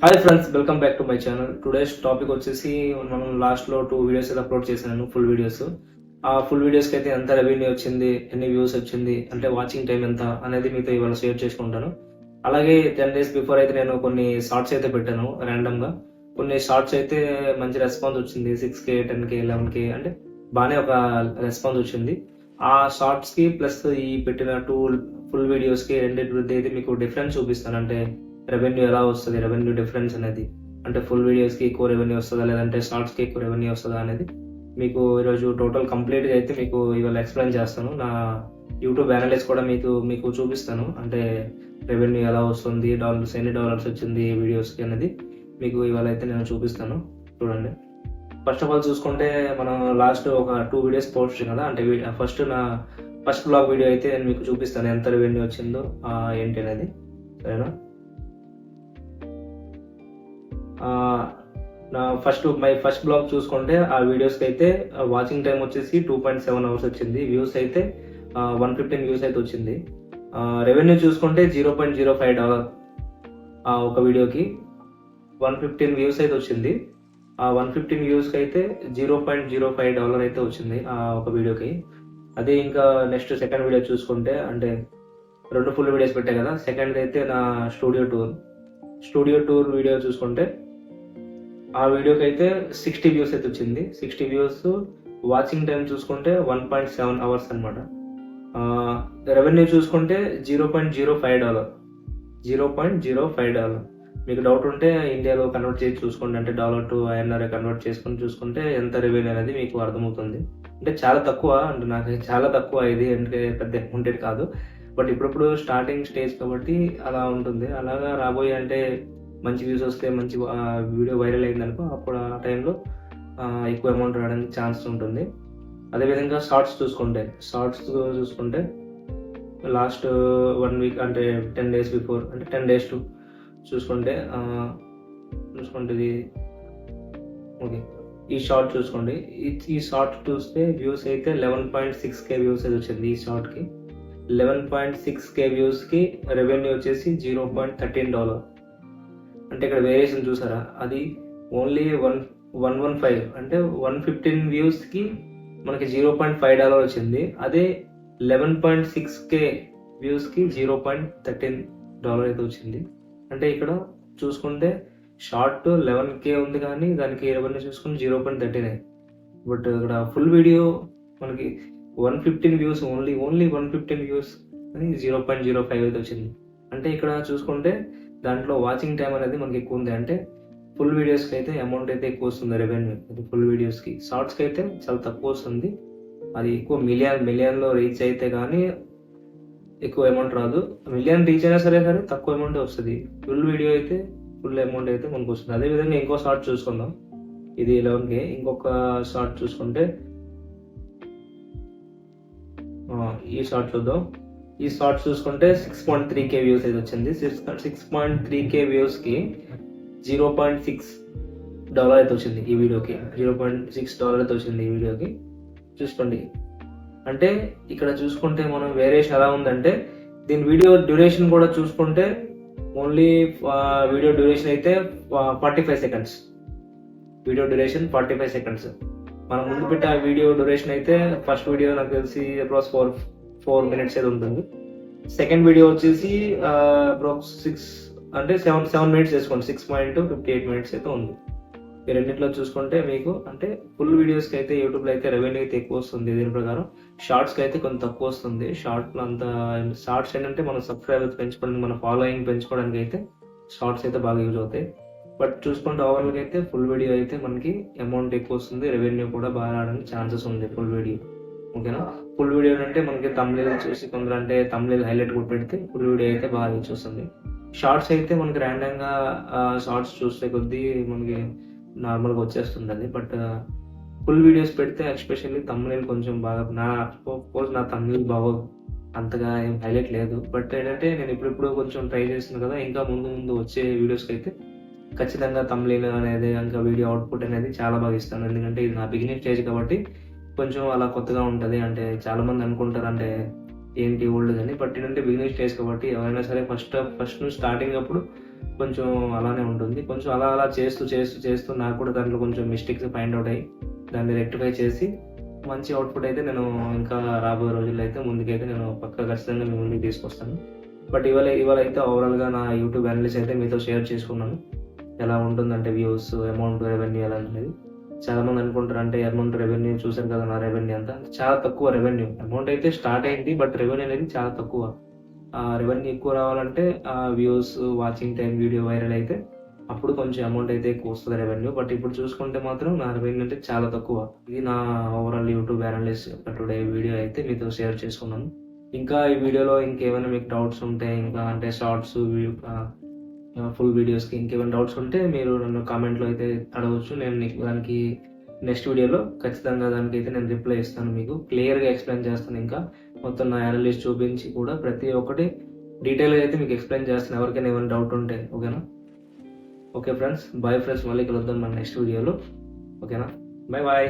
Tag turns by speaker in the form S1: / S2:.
S1: Hi friends, welcome back to my channel. Today's topic వచ్చేసి మనం లాస్ట్లో 2 వీడియోస్ అయితే అప్లోడ్ చేశాను, ఫుల్ వీడియోస్. ఆ ఫుల్ వీడియోస్కి అయితే ఎంత రెవెన్యూ వచ్చింది, ఎన్ని వ్యూస్ వచ్చింది, అంటే వాచింగ్ టైం ఎంత అనేది మీతో ఇవాళ షేర్ చేసుకుంటాను. అలాగే 10 days బిఫోర్ అయితే నేను కొన్ని షార్ట్స్ అయితే పెట్టాను ర్యాండమ్గా. కొన్ని షార్ట్స్ అయితే మంచి రెస్పాన్స్ వచ్చింది, 6K 10K 11K అంటే బాగానే ఒక రెస్పాన్స్ వచ్చింది. ఆ షార్ట్స్కి ప్లస్ ఈ పెట్టిన 2 ఫుల్ వీడియోస్కి రెండింటి అయితే మీకు డిఫరెన్స్ చూపిస్తాను. అంటే రెవెన్యూ ఎలా వస్తుంది, రెవెన్యూ డిఫరెన్స్ అనేది, అంటే ఫుల్ వీడియోస్కి ఎక్కువ రెవెన్యూ వస్తుందా లేదంటే షార్ట్స్కి ఎక్కువ రెవెన్యూ వస్తుందా అనేది మీకు ఈరోజు టోటల్ కంప్లీట్గా అయితే మీకు ఇవాళ ఎక్స్ప్లెయిన్ చేస్తాను. నా యూట్యూబ్ అనలైజ్ కూడా మీకు చూపిస్తాను. అంటే రెవెన్యూ ఎలా వస్తుంది, ఎన్ని డాలర్స్ వచ్చింది వీడియోస్కి అనేది మీకు ఇవాళ అయితే నేను చూపిస్తాను. చూడండి. ఫస్ట్ ఆఫ్ ఆల్ చూసుకుంటే మనం లాస్ట్ ఒక 2 వీడియోస్ పోస్ట్ కదా, అంటే ఫస్ట్ బ్లాగ్ వీడియో అయితే నేను మీకు చూపిస్తాను ఎంత రెవెన్యూ వచ్చిందో ఏంటి అనేది. సరేనా? నా ఫస్ట్ బ్లాగ్ చూసుకుంటే ఆ వీడియోస్కి అయితే వాచింగ్ టైం వచ్చేసి 2.7 hours వచ్చింది. వ్యూస్ అయితే 115 వ్యూస్ అయితే వచ్చింది. రెవెన్యూ చూసుకుంటే $0.05 ఒక వీడియోకి 115 వ్యూస్ అయితే వచ్చింది. ఆ 115 వ్యూస్కి అయితే $0.05 అయితే వచ్చింది ఒక వీడియోకి. అదే ఇంకా నెక్స్ట్ సెకండ్ వీడియో చూసుకుంటే, అంటే 2 ఫుల్ వీడియోస్ పెట్టాయి కదా, సెకండ్ అయితే నా స్టూడియో టూర్ వీడియో చూసుకుంటే ఆ వీడియోకి అయితే 60 వ్యూస్ అయితే వచ్చింది. 60 వ్యూస్. వాచింగ్ టైం చూసుకుంటే 1.7 hours అనమాట. రెవెన్యూ చూసుకుంటే $0.05. మీకు డౌట్ ఉంటే ఇండియాలో కన్వర్ట్ చేసి చూసుకోండి, అంటే డాలర్ టు INR కన్వర్ట్ చేసుకొని చూసుకుంటే ఎంత రెవెన్యూ అనేది మీకు అర్థమవుతుంది. అంటే చాలా తక్కువ, అంటే నాకు చాలా తక్కువ ఇది, అంటే పెద్ద అమౌంట్ కాదు. బట్ ఇప్పుడు స్టార్టింగ్ స్టేజ్ కాబట్టి అలా ఉంటుంది. అలాగా రాబోయే అంటే మంచి వ్యూస్ వస్తే, మంచి వీడియో వైరల్ అయిందనుకో, అప్పుడు ఆ టైంలో ఎక్కువ అమౌంట్ రావడానికి ఛాన్స్ ఉంటుంది. అదేవిధంగా షార్ట్స్ చూసుకుంటే లాస్ట్ 1 week అంటే 10 days బిఫోర్, అంటే 10 days టు చూసుకుంటే ఇది ఓకే. ఈ షార్ట్ చూసుకోండి. ఈ షార్ట్ చూస్తే వ్యూస్ అయితే 11.6K వ్యూస్ అయితే వచ్చింది. ఈ షార్ట్కి 11.6K వ్యూస్కి రెవెన్యూ వచ్చేసి $0.13. అంటే ఇక్కడ వేరియేషన్ చూసారా, అది ఓన్లీ 115 అంటే 115 వ్యూస్కి మనకి $0.5 వచ్చింది. అదే 11.6K వ్యూస్కి $0.13 అయితే వచ్చింది. అంటే ఇక్కడ చూసుకుంటే షార్ట్ 11K ఉంది కానీ దానికి రెవెన్యూ చూసుకుంటే 0.13. బట్ ఇక్కడ ఫుల్ వీడియో మనకి 115 వ్యూస్, ఓన్లీ 115 వ్యూస్ అని $0.05 అయితే వచ్చింది. అంటే ఇక్కడ చూసుకుంటే దాంట్లో వాచింగ్ టైం అనేది మనకి ఎక్కువ ఉంది. అంటే ఫుల్ వీడియోస్కి అయితే అమౌంట్ అయితే ఎక్కువ వస్తుంది రెవెన్యూ, ఫుల్ వీడియోస్కి. షార్ట్స్కి అయితే చాలా తక్కువ వస్తుంది. అది ఎక్కువ మిలియన్లో రీచ్ అయితే కానీ ఎక్కువ అమౌంట్ రాదు. మిలియన్ రీచ్ అయినా సరే తక్కువ అమౌంట్ వస్తుంది. ఫుల్ వీడియో అయితే ఫుల్ అమౌంట్ అయితే మనకు వస్తుంది. అదేవిధంగా ఇంకో షార్ట్ చూసుకుందాం. ఇది 11K. ఇంకొక షార్ట్ చూసుకుంటే ఈ షార్ట్ చూద్దాం. ఈ షార్ట్ చూసుకుంటే 6.3K వ్యూస్ అయితే వచ్చింది. 6.3K వ్యూస్కి $0.6 అయితే వచ్చింది ఈ వీడియోకి. $0.6 అయితే వచ్చింది ఈ వీడియోకి. చూసుకోండి. అంటే ఇక్కడ చూసుకుంటే మనం వేరియేషన్ ఎలా ఉందంటే, దీని వీడియో డ్యూరేషన్ కూడా చూసుకుంటే ఓన్లీ వీడియో డ్యూరేషన్ అయితే 45 seconds. Video duration 45 seconds. మనం ముందు పెట్టే వీడియో డ్యూరేషన్ అయితే ఫస్ట్ వీడియో నాకు తెలిసి అప్రాక్స్ 4 minutes అయితే ఉంటుంది. సెకండ్ వీడియో వచ్చేసి అప్రాక్స్ 7 minutes చేసుకోండి. 6.58 minutes అయితే ఉంది. ఈ రెండింటిలో చూసుకుంటే మీకు అంటే ఫుల్ వీడియోస్కి అయితే యూట్యూబ్లో అయితే రెవెన్యూ అయితే ఎక్కువ వస్తుంది. దీని ప్రకారం షార్ట్స్కి అయితే కొంచెం తక్కువ వస్తుంది. షార్ట్స్ ఏంటంటే మన సబ్స్క్రైబర్స్ పెంచుకోవడానికి, మన ఫాలోయింగ్ పెంచుకోవడానికి అయితే షార్ట్స్ అయితే బాగా యూజ్ అవుతాయి. బట్ చూసుకుంటే ఓవరాల్గా అయితే ఫుల్ వీడియో అయితే మనకి అమౌంట్ ఎక్కువ వస్తుంది, రెవెన్యూ కూడా బాగా రావడానికి ఛాన్సెస్ ఉంది ఫుల్ వీడియో. ఓకేనా? ఫుల్ వీడియో అంటే మనకి తమ్బ్నెయిల్ చూసి కొందరు అంటే తమ్బ్నెయిల్ హైలైట్ కూడా పెడితే ఫుల్ వీడియో అయితే బాగా యూజ్ వస్తుంది. షార్ట్స్ అయితే మనకి ర్యాండమ్గా షార్ట్స్ చూస్తే కొద్దీ మనకి నార్మల్గా వచ్చేస్తుంది అది. బట్ ఫుల్ వీడియోస్ పెడితే ఎస్పెషల్లీ తమ్బ్నెయిల్ కొంచెం బాగా, నా తమ్బ్నెయిల్ బాగా అంతగా ఏం హైలైట్ లేదు. బట్ ఏంటంటే నేను ఇప్పుడు కొంచెం ట్రై చేస్తున్నాను కదా, ఇంకా ముందు వచ్చే వీడియోస్కి అయితే ఖచ్చితంగా తమ్బ్నెయిల్ అనేది, ఇంకా వీడియో అవుట్పుట్ అనేది చాలా బాగా ఇస్తాను. ఎందుకంటే ఇది నా బిగినింగ్ స్టేజ్ కాబట్టి కొంచెం అలా కొత్తగా ఉంటుంది. అంటే చాలామంది అనుకుంటారు అంటే ఏంటి ఓల్డ్ అని, బట్ ఏంటంటే బిగినింగ్ స్టేజ్ కాబట్టి ఎవరైనా సరే ఫస్ట్ స్టార్టింగ్ అప్పుడు కొంచెం అలానే ఉంటుంది. కొంచెం అలా అలా చేస్తూ నాకు కూడా దాంట్లో కొంచెం మిస్టేక్స్ ఫైండ్ అవుట్ అయ్యి దాన్ని రెక్టిఫై చేసి మంచి అవుట్‌పుట్ అయితే నేను ఇంకా రాబోయే రోజుల్లో అయితే ముందుకైతే నేను పక్కా ఖచ్చితంగా మీ ముందుకు తీసుకొస్తాను. బట్ ఇవాళైతే ఓవరాల్‌గా నా యూట్యూబ్ అనలిసిస్ అయితే మీతో షేర్ చేసుకున్నాను. ఎలా ఉంటుందంటే వ్యూస్, అమౌంట్, రెవెన్యూ ఎలా అనేది. చాలామంది అనుకుంటారు అంటే అమౌంట్, రెవెన్యూ చూసారు కదా నా రెవెన్యూ అంతా. చాలా తక్కువ రెవెన్యూ. అమౌంట్ అయితే స్టార్ట్ అయింది. బట్ రెవెన్యూ అనేది చాలా తక్కువ. రెవెన్యూ ఎక్కువ రావాలంటే views, watching time, video viral అయితే అప్పుడు కొంచెం అమౌంట్ అయితే ఎక్కువ వస్తుంది రెవెన్యూ. బట్ ఇప్పుడు చూసుకుంటే మాత్రం నా రెవెన్యూ అంటే చాలా తక్కువ. ఇది నా ఓవరాల్ యూట్యూబ్ అనలిసిస్ టుడే వీడియో అయితే మీతో షేర్ చేసుకున్నాను. ఇంకా ఈ వీడియోలో ఇంకేమైనా మీకు డౌట్స్ ఉంటే, ఇంకా అంటే షార్ట్స్, ఫుల్ వీడియోస్కి ఇంకేమైనా డౌట్స్ ఉంటే మీరు నన్ను కామెంట్లో అయితే అడగవచ్చు. నేను దానికి నెక్స్ట్ వీడియోలో ఖచ్చితంగా దానికైతే నేను రిప్లై ఇస్తాను. మీకు క్లియర్గా ఎక్స్ప్లెయిన్ చేస్తాను. ఇంకా మొత్తం నా అనలిస్ట్ చూపించి కూడా ప్రతి ఒక్కటి డీటెయిల్గా అయితే మీకు ఎక్స్ప్లెయిన్ చేస్తాను, ఎవరికైనా ఏమైనా డౌట్ ఉంటే. ఓకేనా? ఓకే ఫ్రెండ్స్, బాయ్ ఫ్రెండ్స్, మళ్ళీ కలుద్దాం మన నెక్స్ట్ వీడియోలో. ఓకేనా? Bye bye.